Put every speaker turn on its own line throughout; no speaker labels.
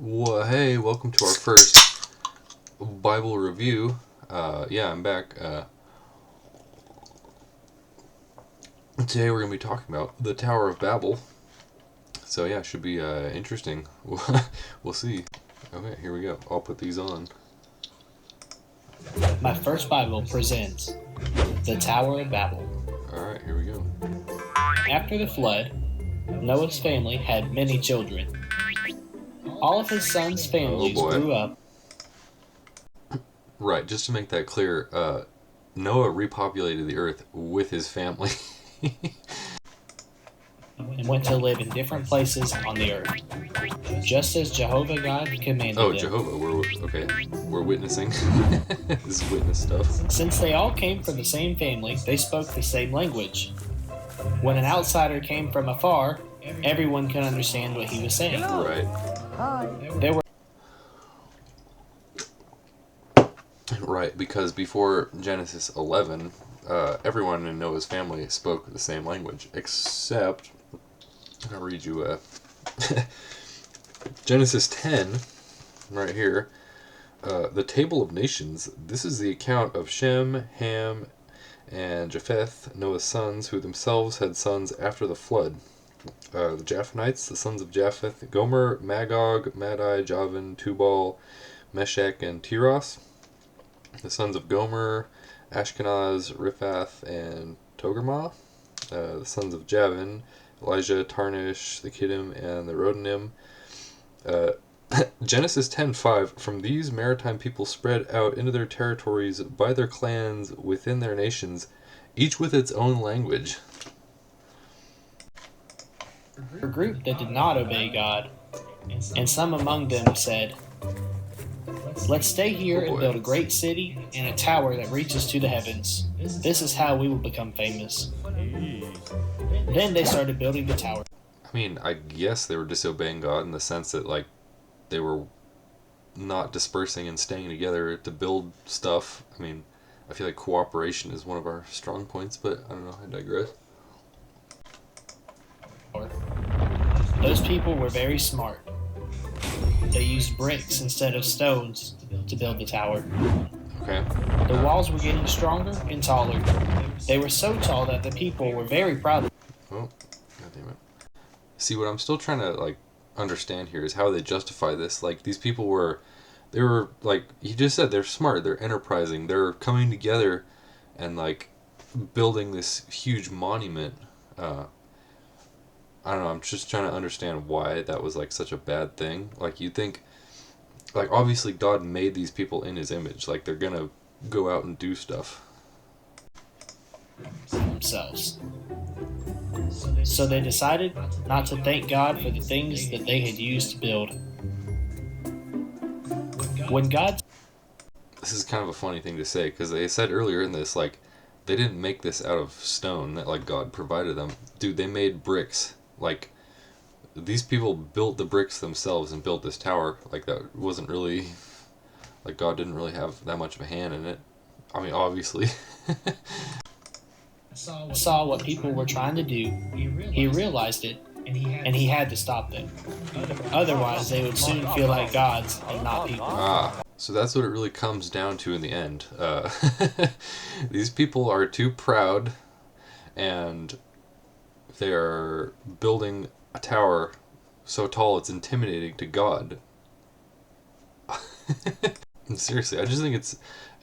Well, hey, welcome to our first Bible review. I'm back. Today we're going to be talking about the Tower of Babel. So yeah, it should be interesting. We'll see. Okay, here we go. I'll put these on.
My First Bible presents the Tower of Babel.
Alright, here we go.
After the flood, Noah's family had many children. All of his sons' families grew up.
Right, just to make that clear, Noah repopulated the earth with his family.
And went to live in different places on the earth, just as Jehovah God commanded them.
Oh, Jehovah, we're witnessing. This is witness stuff.
Since they all came from the same family, they spoke the same language. When an outsider came from afar, everyone could understand what he was saying.
Right.
There were
Right, because before Genesis 11, everyone in Noah's family spoke the same language, except, I'll read you Genesis 10, right here, the Table of Nations. This is the account of Shem, Ham, and Japheth, Noah's sons, who themselves had sons after the flood. The Japhanites, the sons of Japheth, Gomer, Magog, Madai, Javan, Tubal, Meshech, and Tiras. The sons of Gomer, Ashkenaz, Riphath, and Togarmah. The sons of Javan, Elijah, Tarnish, the Kittim, and the Rodanim. Genesis 10:5. From these maritime people spread out into their territories by their clans within their nations, each with its own language.
a group that did not obey God, and some among them said, "Let's stay here and build a great city and a tower that reaches to the heavens. This is how we will become famous." Then they started building the tower.
I mean, I guess they were disobeying God in the sense that, like, they were not dispersing and staying together to build stuff. I mean, I feel like cooperation is one of our strong points, but I don't know, I digress.
Those people were very smart. They used bricks instead of stones to build the tower.
Okay.
The walls were getting stronger and taller. They were so tall that the people were very proud.
Oh, God damn it. See, what I'm still trying to, like, understand here is how they justify this. Like, these people they were, like, he just said, they're smart, they're enterprising, they're coming together and, like, building this huge monument. I don't know, I'm just trying to understand why that was, like, such a bad thing. Like, you'd think, like, obviously God made these people in his image. Like, they're gonna go out and do stuff.
Themselves. So they decided not to thank God for the things that they had used to build. When God...
This is kind of a funny thing to say, because they said earlier in this, like, they didn't make this out of stone that, like, God provided them. Dude, they made bricks. Like, these people built the bricks themselves and built this tower. Like, that wasn't really... Like, God didn't really have that much of a hand in it. I mean, obviously.
saw what people were trying to do. He realized it, and he had to stop them. Otherwise, they would soon feel like gods and not people.
So that's what it really comes down to in the end. These people are too proud, and they are building a tower so tall it's intimidating to God. Seriously, I just think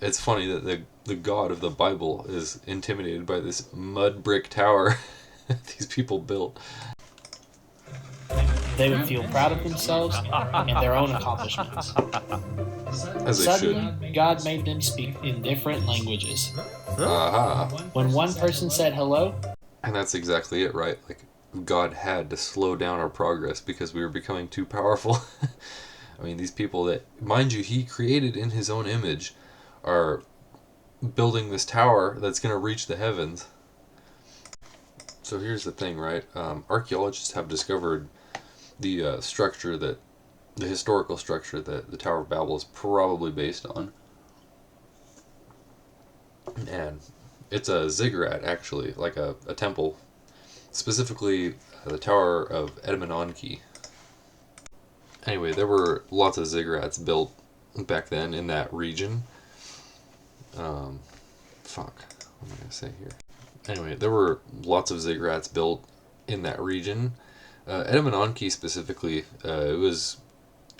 it's funny that the God of the Bible is intimidated by this mud brick tower these people built.
They would feel proud of themselves and their own accomplishments.
As they
Suddenly,
should.
God made them speak in different languages.
Aha.
When one person said hello,
And that's exactly it, right? Like, God had to slow down our progress because we were becoming too powerful. I mean, these people that, mind you, he created in his own image are building this tower that's going to reach the heavens. So here's the thing, right? Archaeologists have discovered the the historical structure that the Tower of Babel is probably based on. And it's a ziggurat, actually, like a temple. Specifically, the Tower of Edmononki. Anyway, there were lots of ziggurats built back then in that region. Um, fuck, what am I gonna say here? Anyway, there were lots of ziggurats built in that region. Edamanonki specifically, it was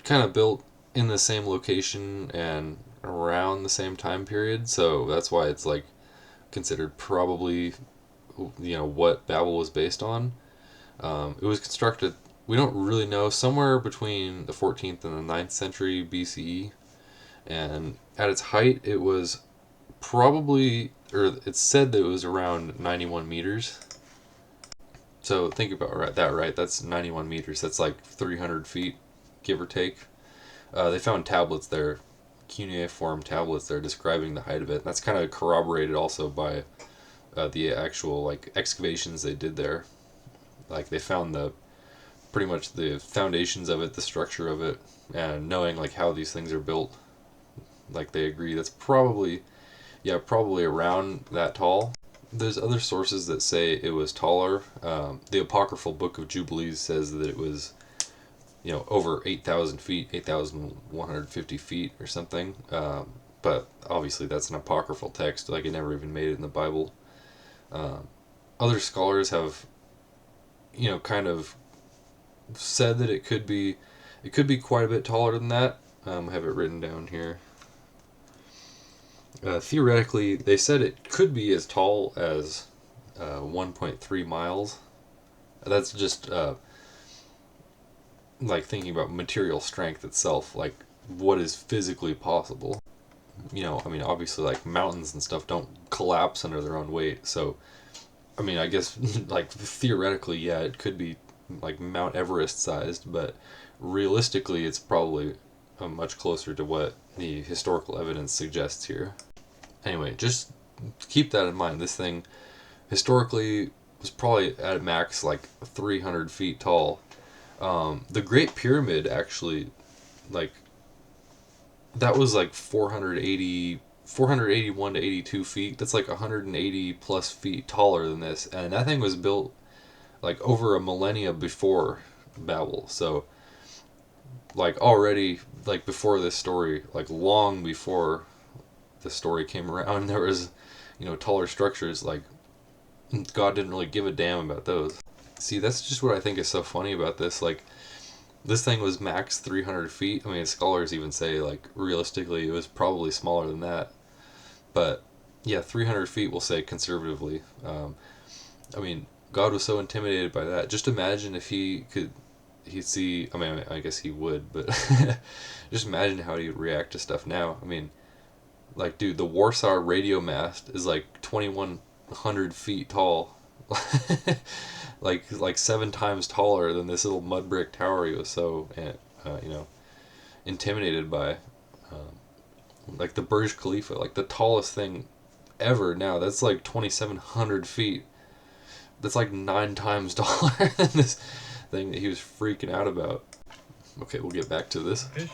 kind of built in the same location and around the same time period, so that's why it's like considered probably, what Babel was based on. It was constructed, we don't really know, somewhere between the 14th and the 9th century BCE, and at its height it was probably, or it's said that it was around 91 meters. So think about that, right? That's 91 meters. That's like 300 feet, give or take. They found tablets there, cuneiform tablets there describing the height of it. And that's kind of corroborated also by the actual like excavations they did there. Like they found pretty much the foundations of it, the structure of it, and knowing like how these things are built, like they agree that's probably around that tall. There's other sources that say it was taller. The apocryphal Book of Jubilees says that it was, over 8,000 feet, 8,150 feet or something. But obviously that's an apocryphal text. Like it never even made it in the Bible. Other scholars have, kind of said that it could be quite a bit taller than that. I have it written down here. Theoretically, they said it could be as tall as 1.3 miles. That's just like thinking about material strength itself, like what is physically possible. Obviously, like mountains and stuff don't collapse under their own weight. So, I guess like theoretically, yeah, it could be like Mount Everest sized, but realistically, it's probably much closer to what the historical evidence suggests here. Anyway, just keep that in mind. This thing historically was probably at max like 300 feet tall. The Great Pyramid actually, like, that was like 481 to 82 feet. That's like 180 plus feet taller than this. And that thing was built like over a millennia before Babel. So, like, already, like, before this story, like, long before the story came around, there was, taller structures. Like, God didn't really give a damn about those. See, that's just what I think is so funny about this. Like, this thing was max 300 feet. Scholars even say, like, realistically, it was probably smaller than that. But, yeah, 300 feet, we'll say conservatively. God was so intimidated by that. Just imagine if he'd see, I guess he would, but just imagine how he'd react to stuff now. Like, dude, the Warsaw radio mast is like 2,100 feet tall. like 7 times taller than this little mud brick tower he was so intimidated by. Like the Burj Khalifa, like the tallest thing ever now, that's like 2,700 feet. That's like 9 times taller than this thing that he was freaking out about. Okay, we'll get back to this.
The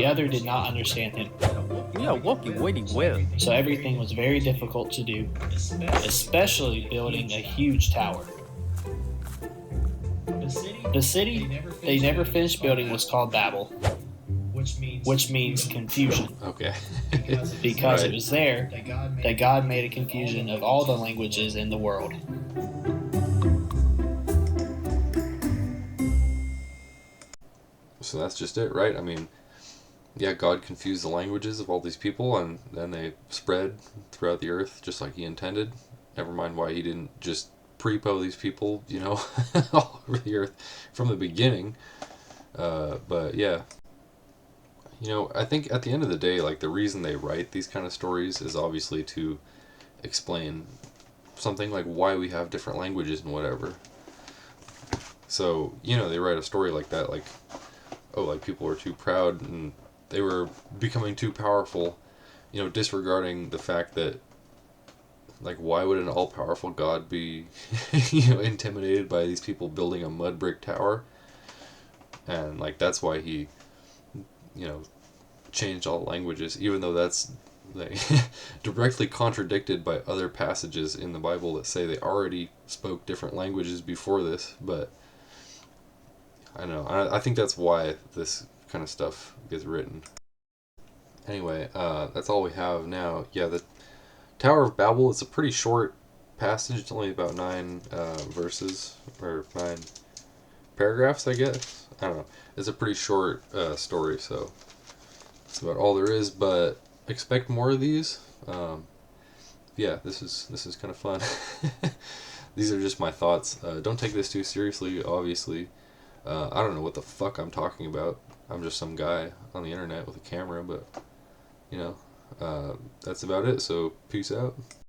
other did not understand him.
You are walking very well.
So everything was very difficult to do, especially building a huge tower. The city they never finished building was called Babel, which means confusion.
Okay.
Because
Right.
it was there that God made a confusion of all the languages in the world.
So that's just it, right? God confused the languages of all these people, and then they spread throughout the earth just like he intended. Never mind why he didn't just prepo these people, all over the earth from the beginning. But yeah. I think at the end of the day, like, the reason they write these kind of stories is obviously to explain something like why we have different languages and whatever. So, they write a story like that, like, oh, like, people were too proud and they were becoming too powerful, disregarding the fact that, like, why would an all-powerful God be, intimidated by these people building a mud brick tower? And, like, that's why he, changed all the languages, even though that's, like, directly contradicted by other passages in the Bible that say they already spoke different languages before this. But I don't know. I think that's why this kind of stuff gets written. Anyway, that's all we have now. Yeah, the Tower of Babel is a pretty short passage. It's only about 9 verses, or 9 paragraphs, I guess. I don't know. It's a pretty short story, so that's about all there is. But expect more of these. Yeah, this is kind of fun. These are just my thoughts. Don't take this too seriously, obviously. I don't know what the fuck I'm talking about. I'm just some guy on the internet with a camera, but, you know, that's about it. So, peace out.